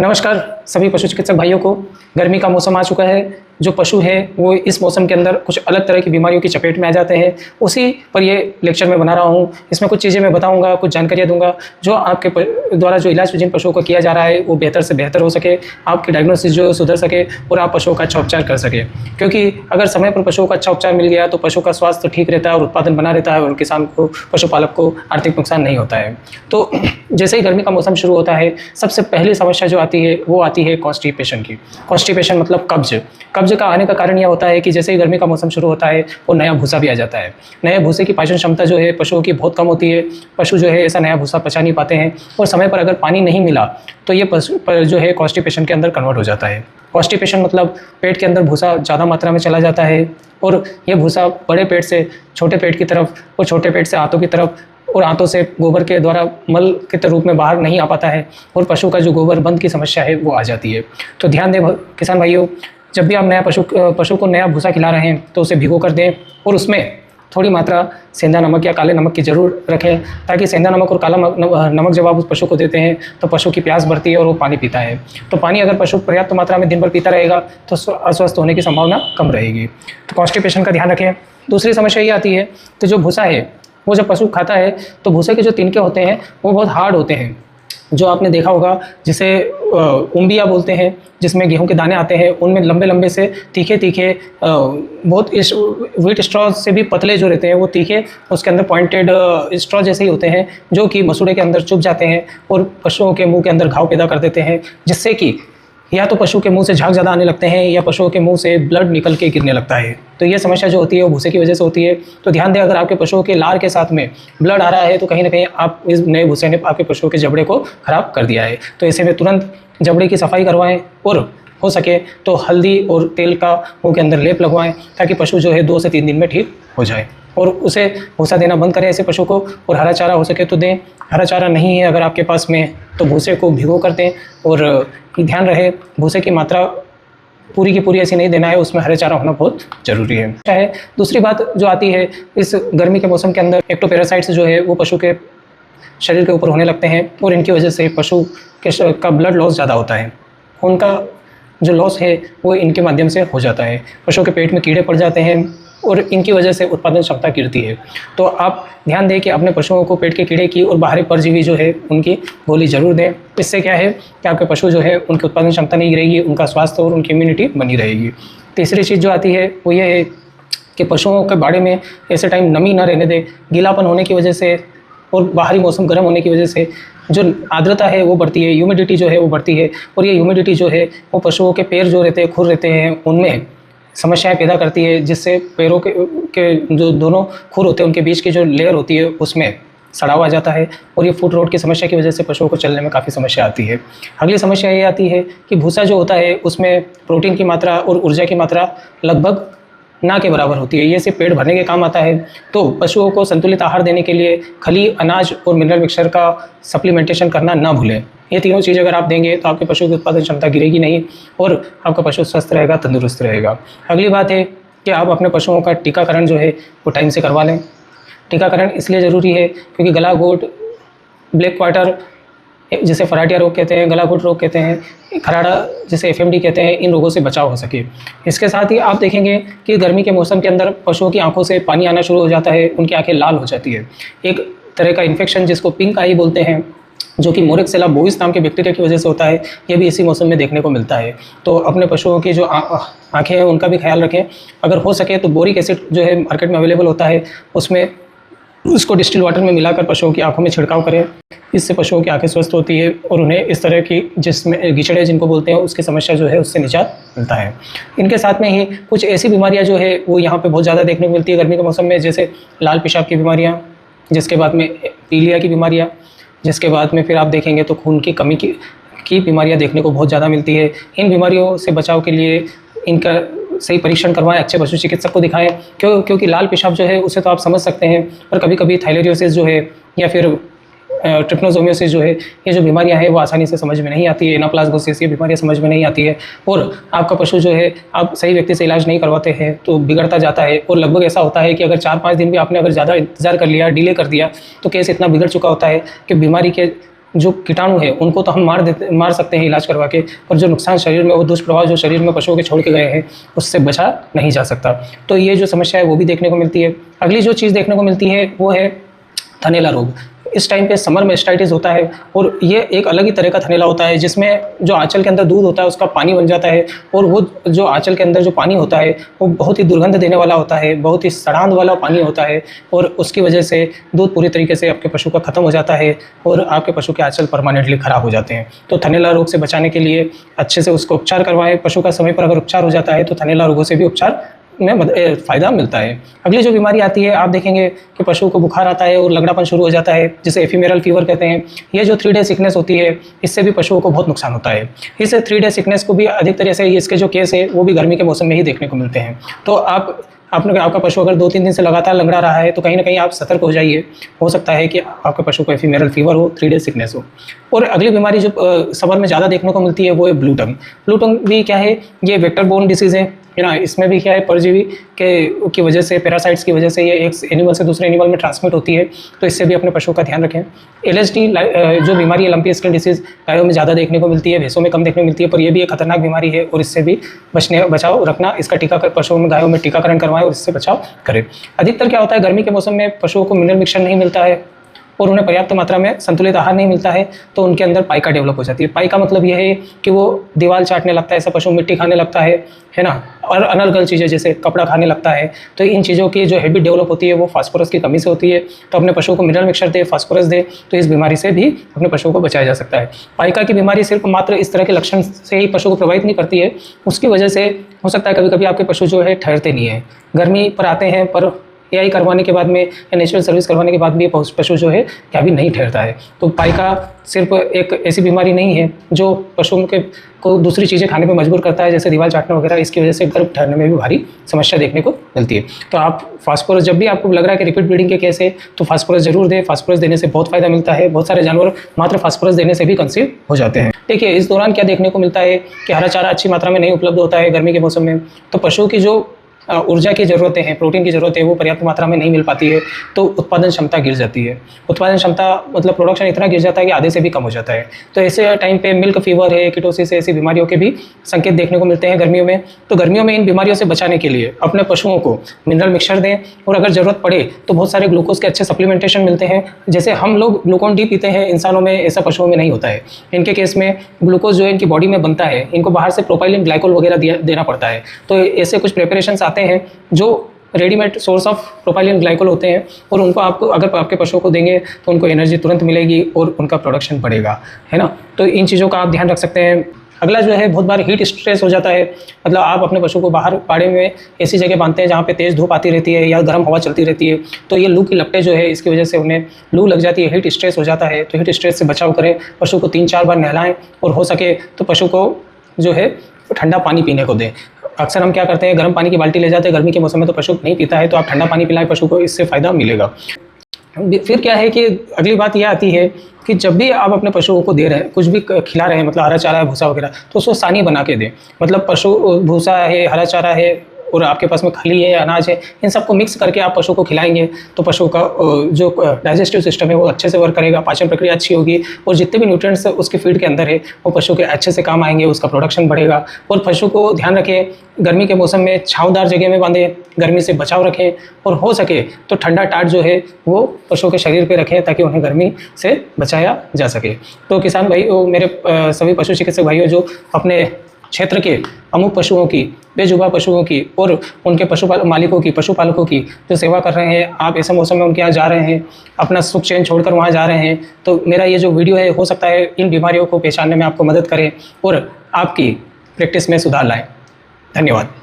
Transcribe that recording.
नमस्कार सभी पशु चिकित्सक भाइयों को। गर्मी का मौसम आ चुका है। जो पशु है वो इस मौसम के अंदर कुछ अलग तरह की बीमारियों की चपेट में आ जाते हैं। उसी पर ये लेक्चर मैं बना रहा हूँ। इसमें कुछ चीज़ें मैं बताऊँगा, कुछ जानकारियाँ दूंगा जो आपके द्वारा जो इलाज जिन पशुओं को किया जा रहा है वो बेहतर से बेहतर हो सके, आपकी डायग्नोसिस जो सुधर सके और आप पशुओं का अच्छा उपचार कर सके। क्योंकि अगर समय पर पशुओं का अच्छा उपचार मिल गया तो पशु का स्वास्थ्य ठीक रहता है और उत्पादन बना रहता है और किसान को, पशुपालक को आर्थिक नुकसान नहीं होता है। तो जैसे ही गर्मी का मौसम शुरू होता है, सबसे पहली समस्या जो आती है वो आती है कॉन्स्टिपेशन की। कॉन्स्टिपेशन मतलब कब्ज। कब्ज का आने का कारण यह होता है कि जैसे ही गर्मी का मौसम शुरू होता है वो नया भूसा भी आ जाता है। नए भूसे की पाचन क्षमता जो है पशुओं की बहुत कम होती है। पशु जो है ऐसा नया भूसा पचा नहीं पाते हैं और समय पर अगर पानी नहीं मिला तो ये पशु पर जो है कॉन्स्टिपेशन के अंदर कन्वर्ट हो जाता है। कॉन्स्टिपेशन मतलब पेट के अंदर भूसा ज़्यादा मात्रा में चला जाता है और यह भूसा बड़े पेट से छोटे पेट की तरफ और छोटे पेट से आंतों की तरफ और आंतों से गोबर के द्वारा मल के रूप में बाहर नहीं आ पाता है और पशु का जो गोबर बंद की समस्या है वो आ जाती है। तो ध्यान दें किसान भाइयों, जब भी आप नया पशु को नया भूसा खिला रहे हैं तो उसे भिगो कर दें और उसमें थोड़ी मात्रा सेंधा नमक या काले नमक की ज़रूर रखें, ताकि सेंधा नमक और काला नमक जब आप उस पशु को देते हैं तो पशु की प्यास बढ़ती है और वो पानी पीता है। तो पानी अगर पशु पर्याप्त मात्रा में दिन भर पीता रहेगा तो अस्वस्थ होने की संभावना कम रहेगी। तो कॉन्स्टिपेशन का ध्यान रखें। दूसरी समस्या ये आती है तो जो भूसा है वो जब पशु खाता है तो भूसे के जो तिनके होते हैं वो बहुत हार्ड होते हैं। जो आपने देखा होगा जिसे उम्बिया बोलते हैं, जिसमें गेहूं के दाने आते हैं, उनमें लंबे लंबे से तीखे तीखे बहुत इस व्हीट स्ट्रॉ से भी पतले जो रहते हैं वो तीखे, उसके अंदर पॉइंटेड स्ट्रॉ जैसे ही होते हैं जो कि मसूड़े के अंदर चुभ जाते हैं और पशुओं के मुंह के अंदर घाव पैदा कर देते हैं, जिससे कि या तो पशु के मुंह से झाग ज़्यादा आने लगते हैं या पशुओं के मुंह से ब्लड निकल के गिरने लगता है। तो ये समस्या जो होती है वो भूसे की वजह से होती है। तो ध्यान दें, अगर आपके पशुओं के लार के साथ में ब्लड आ रहा है तो कहीं ना कहीं आप इस नए भूसे ने आपके पशुओं के जबड़े को खराब कर दिया है। तो ऐसे में तुरंत जबड़े की सफाई करवाएं और हो सके तो हल्दी और तेल का मुँह के अंदर लेप लगवाएं, ताकि पशु जो है 2 से 3 दिन में ठीक हो जाए। और उसे भूसा देना बंद करें ऐसे पशु को, और हरा चारा हो सके तो दें। हरा चारा नहीं है अगर आपके पास में तो भूसे को भिगो कर दें। और ध्यान रहे भूसे की मात्रा पूरी की पूरी ऐसी नहीं देना है, उसमें हरा चारा होना बहुत ज़रूरी है। दूसरी बात जो आती है इस गर्मी के मौसम के अंदर, एक्टोपैरासाइट्स जो है वो पशु के शरीर के ऊपर होने लगते हैं और इनकी वजह से पशु का ब्लड लॉस ज़्यादा होता है। उनका जो लॉस है वो इनके माध्यम से हो जाता है। पशु के पेट में कीड़े पड़ जाते हैं और इनकी वजह से उत्पादन क्षमता गिरती है। तो आप ध्यान दें कि अपने पशुओं को पेट के कीड़े की और बाहरी परजीवी जो है उनकी गोली जरूर दें। इससे क्या है कि आपके पशु जो है उनकी उत्पादन क्षमता नहीं गिरेगी, उनका स्वास्थ्य और उनकी इम्यूनिटी बनी रहेगी। तीसरी चीज़ जो आती है वो ये है कि पशुओं के बाड़े में ऐसे टाइम नमी ना रहने दें। गीलापन होने की वजह से और बाहरी मौसम गर्म होने की वजह से जो आर्द्रता है वो बढ़ती है, ह्यूमिडिटी जो है वो बढ़ती है, और ये ह्यूमिडिटी जो है वो पशुओं के पैर जो रहते हैं, खुर रहते हैं, उनमें समस्याएं पैदा करती है, जिससे पैरों के जो दोनों खुर होते हैं उनके बीच की जो लेयर होती है उसमें सड़ाव आ जाता है और ये फुट रोट की समस्या की वजह से पशुओं को चलने में काफ़ी समस्या आती है। अगली समस्या ये आती है कि भूसा जो होता है उसमें प्रोटीन की मात्रा और ऊर्जा की मात्रा लगभग ना के बराबर होती है। ये सिर्फ पेट भरने के काम आता है। तो पशुओं को संतुलित आहार देने के लिए खली, अनाज और मिनरल मिक्सचर का सप्लीमेंटेशन करना ना भूलें। ये तीनों चीज़ अगर आप देंगे तो आपके पशु की उत्पादन क्षमता गिरेगी नहीं और आपका पशु स्वस्थ रहेगा, तंदुरुस्त रहेगा। अगली बात है कि आप अपने पशुओं का टीकाकरण जो है वो टाइम से करवा लें। टीकाकरण इसलिए ज़रूरी है क्योंकि गला घोट, ब्लैक क्वार्टर जिसे फराटिया रोग कहते हैं, गला घोट रोग कहते हैं, खराड़ा जिसे एफएमडी कहते हैं, इन रोगों से बचाव हो सके। इसके साथ ही आप देखेंगे कि गर्मी के मौसम के अंदर पशुओं की आंखों से पानी आना शुरू हो जाता है, उनकी आंखें लाल हो जाती है। एक तरह का इन्फेक्शन जिसको पिंक आई बोलते हैं, जो कि मोरेक्सेला बोविस नाम के बैक्टीरिया की वजह से होता है, यह भी इसी मौसम में देखने को मिलता है। तो अपने पशुओं की जो आँखें हैं उनका भी ख्याल रखें। अगर हो सके तो बोरिक एसिड जो है मार्केट में अवेलेबल होता है, उसमें उसको डिस्टिल वाटर में मिलाकर पशुओं की आंखों में छिड़काव करें। इससे पशुओं की आंखें स्वस्थ होती है और उन्हें इस तरह की जिसमें गिचड़े जिनको बोलते हैं उसकी समस्या जो है उससे निजात मिलता है। इनके साथ में ही कुछ ऐसी बीमारियां जो है वो यहाँ पे बहुत ज़्यादा देखने को मिलती है गर्मी के मौसम में, जैसे लाल पेशाब की बीमारियाँ, जिसके बाद में पीलिया की बीमारियाँ, जिसके बाद में फिर आप देखेंगे तो खून की कमी की बीमारियाँ देखने को बहुत ज़्यादा मिलती है। इन बीमारियों से बचाव के लिए इनका सही परीक्षण करवाएं, अच्छे पशु चिकित्सक को दिखाएं। क्योंकि लाल पेशाब जो है उसे तो आप समझ सकते हैं, पर कभी कभी थाइलेरियोसिस जो है या फिर ट्रिप्नोसोमियोसिस जो है, ये जो बीमारियां हैं वो आसानी से समझ में नहीं आती है। एनाप्लाज्मोसिस, ये बीमारियां समझ में नहीं आती है और आपका पशु जो है आप सही व्यक्ति से इलाज नहीं करवाते हैं तो बिगड़ता जाता है। और लगभग ऐसा होता है कि अगर 4-5 दिन भी आपने अगर ज़्यादा इंतजार कर लिया, डिले कर दिया, तो केस इतना बिगड़ चुका होता है कि बीमारी के जो कीटाणु है उनको तो हम मार सकते हैं इलाज करवा के, पर जो नुकसान शरीर में, वो दुष्प्रभाव जो शरीर में पशुओं के छोड़ के गए हैं, उससे बचा नहीं जा सकता। तो ये जो समस्या है वो भी देखने को मिलती है। अगली जो चीज़ देखने को मिलती है वो है थनैला रोग। इस टाइम पे समर में मेस्टाइटिस होता है, और ये एक अलग ही तरह का थनैला होता है जिसमें जो आंचल के अंदर दूध होता है उसका पानी बन जाता है, और वो जो आंचल के अंदर जो पानी होता है वो बहुत ही दुर्गंध देने वाला होता है, बहुत ही सड़ांध वाला पानी होता है, और उसकी वजह से दूध पूरी तरीके से आपके पशु का ख़त्म हो जाता है और आपके पशु के आंचल परमानेंटली ख़राब हो जाते हैं। तो थनैला रोग से बचाने के लिए अच्छे से उसको उपचार करवाएं। पशु का समय पर अगर उपचार हो जाता है तो थनैला रोगों से भी उपचार में फ़ायदा मिलता है। अगली जो बीमारी आती है, आप देखेंगे कि पशुओं को बुखार आता है और लगड़ापन शुरू हो जाता है, जिसे एफिमेरल फीवर कहते हैं। ये जो 3 डे सिकनेस होती है, इससे भी पशुओं को बहुत नुकसान होता है। इस 3 डे सिकनेस को भी अधिक तरह से इसके जो केस है वो भी गर्मी के मौसम में ही देखने को मिलते हैं। तो आपका पशु अगर 2-3 दिन से लगातार लंगड़ा रहा है तो कहीं ना कहीं आप सतर्क हो जाइए। हो सकता है कि आपके पशु को एफिमेरल फीवर हो, 3 डे सिकनेस हो। और अगली बीमारी जो समर में ज़्यादा देखने को मिलती है वो है ब्लू टंग। ब्लू टंग भी क्या है, ये वेक्टर बोर्न डिसीज़ है ना। इसमें भी क्या है, परजीवी की वजह से, पैरासाइट्स की वजह से ये एक एनिमल से दूसरे एनिमल में ट्रांसमिट होती है। तो इससे भी अपने पशु का ध्यान रखें। LSD जो बीमारी है, लंपी स्किन डिसीज़, गायों में ज़्यादा देखने को मिलती है, भैंसों में कम देखने को मिलती है, पर यह भी एक खतरनाक बीमारी है और इससे भी बचाव रखना। इसका टीकाकरण पशुओं में, गायों में टीकाकरण करवाएं और इससे बचाव करें। अधिकतर क्या होता है, गर्मी के मौसम में पशुओं को मिनरल मिक्सचर नहीं मिलता है और उन्हें पर्याप्त मात्रा में संतुलित आहार नहीं मिलता है, तो उनके अंदर पाइका डेवलप हो जाती है। पाइका मतलब यह है कि वो दीवार चाटने लगता है, ऐसा पशु मिट्टी खाने लगता है ना, और अनर्गल चीज़ें जैसे कपड़ा खाने लगता है। तो इन चीज़ों की जो हैबिट डेवलप होती है वो फास्फोरस की कमी से होती है। तो अपने पशुओं को मिनरल मिक्सचर दे, फास्फोरस दे, तो इस बीमारी से भी अपने पशुओं को बचाया जा सकता है। पाइका की बीमारी सिर्फ मात्र इस तरह के लक्षण से ही पशु को प्रभावित नहीं करती है, उसकी वजह से हो सकता है कभी कभी आपके पशु जो है ठहरते नहीं है, गर्मी पर आते हैं, पर AI करवाने के बाद में या नेचुरल सर्विस करवाने के बाद भी पशु जो है क्या भी नहीं ठहरता है। तो पाइका सिर्फ एक ऐसी बीमारी नहीं है जो पशुओं को दूसरी चीज़ें खाने पे मजबूर करता है, जैसे दीवार चाटना वगैरह। इसकी वजह से गर्भ ठहरने में भी भारी समस्या देखने को मिलती है। तो आप फास्फोरस, जब भी आपको लग रहा है कि रिपीट ब्रीडिंग के केस है, तो फास्फोरस जरूर दें। फास्फोरस देने से बहुत फ़ायदा मिलता है। बहुत सारे जानवर मात्र फास्फोरस देने से भी कंसीव हो जाते हैं। देखिए, इस दौरान क्या देखने को मिलता है कि हरा चारा अच्छी मात्रा में नहीं उपलब्ध होता है गर्मी के मौसम में, तो पशुओं की जो ऊर्जा की ज़रूरतें हैं, प्रोटीन की ज़रूरत है, वो पर्याप्त मात्रा में नहीं मिल पाती है, तो उत्पादन क्षमता गिर जाती है। उत्पादन क्षमता मतलब प्रोडक्शन इतना गिर जाता है कि आधे से भी कम हो जाता है। तो ऐसे टाइम पे मिल्क फीवर है, कीटोसिस है, ऐसी बीमारियों के भी संकेत देखने को मिलते हैं गर्मियों में। तो गर्मियों में इन बीमारियों से बचाने के लिए अपने पशुओं को मिनरल मिक्सचर दें, और अगर ज़रूरत पड़े तो बहुत सारे ग्लूकोज के अच्छे सप्लीमेंटेशन मिलते हैं। जैसे हम लोग ग्लूकोन डी पीते हैं इंसानों में, ऐसा पशुओं में नहीं होता है। इनके केस में ग्लूकोज जो है इनकी बॉडी में बनता है, इनको बाहर से प्रोपाइलिन ग्लाइकोल वगैरह देना पड़ता है। तो ऐसे कुछ प्रिपरेशंस आते हैं जो readymade source of propylene glycol होते हैं, और उनको आपको अगर आपके पशुओं को देंगे तो उनको एनर्जी तुरंत मिलेगी और उनका प्रोडक्शन बढ़ेगा, है ना। तो इन चीज़ों का आप ध्यान रख सकते हैं। अगला जो है, बहुत बार हीट स्ट्रेस हो जाता है। मतलब आप अपने पशु को बाहर पाड़े में ऐसी जगह बांधते हैं जहाँ पे तेज़ धूप आती रहती है या गर्म हवा चलती रहती है, तो ये लू की लपटें जो है इसकी वजह से उन्हें लू लग जाती है, हीट स्ट्रेस हो जाता है। तो हीट स्ट्रेस से बचाव करें, पशु को 3-4 बार नहलाएं, और हो सके तो पशु को जो है ठंडा पानी पीने को दें। अक्सर हम क्या करते हैं, गर्म पानी की बाल्टी ले जाते हैं गर्मी के मौसम में, तो पशु नहीं पीता है, तो आप ठंडा पानी पिलाएं पशु को, इससे फ़ायदा मिलेगा। फिर क्या है कि अगली बात यह आती है कि जब भी आप अपने पशुओं को दे रहे हैं, कुछ भी खिला रहे हैं, मतलब हरा चारा है, भूसा वगैरह, तो उसको सानी बना के दें। मतलब पशु भूसा है, हरा चारा है, और आपके पास में खली है, अनाज है, इन सबको मिक्स करके आप पशु को खिलाएंगे तो पशु का जो डाइजेस्टिव सिस्टम है वो अच्छे से वर्क करेगा, पाचन प्रक्रिया अच्छी होगी, और जितने भी न्यूट्रिएंट्स उसके फीड के अंदर है वो पशु के अच्छे से काम आएंगे, उसका प्रोडक्शन बढ़ेगा। और पशु को ध्यान रखें, गर्मी के मौसम में छाँवदार जगह में बांधें, गर्मी से बचाव रखें, और हो सके तो ठंडा टाट जो है वो पशु के शरीर पर रखें ताकि उन्हें गर्मी से बचाया जा सके। तो किसान भाई, मेरे सभी पशु चिकित्सक भाइयों जो अपने क्षेत्र के अमुक पशुओं की, बेजुबान पशुओं की और उनके पशुपालकों की जो सेवा कर रहे हैं, आप ऐसे मौसम में उनके यहाँ जा रहे हैं, अपना सुख चैन छोड़कर वहाँ जा रहे हैं, तो मेरा ये जो वीडियो है हो सकता है इन बीमारियों को पहचानने में आपको मदद करे और आपकी प्रैक्टिस में सुधार लाए। धन्यवाद।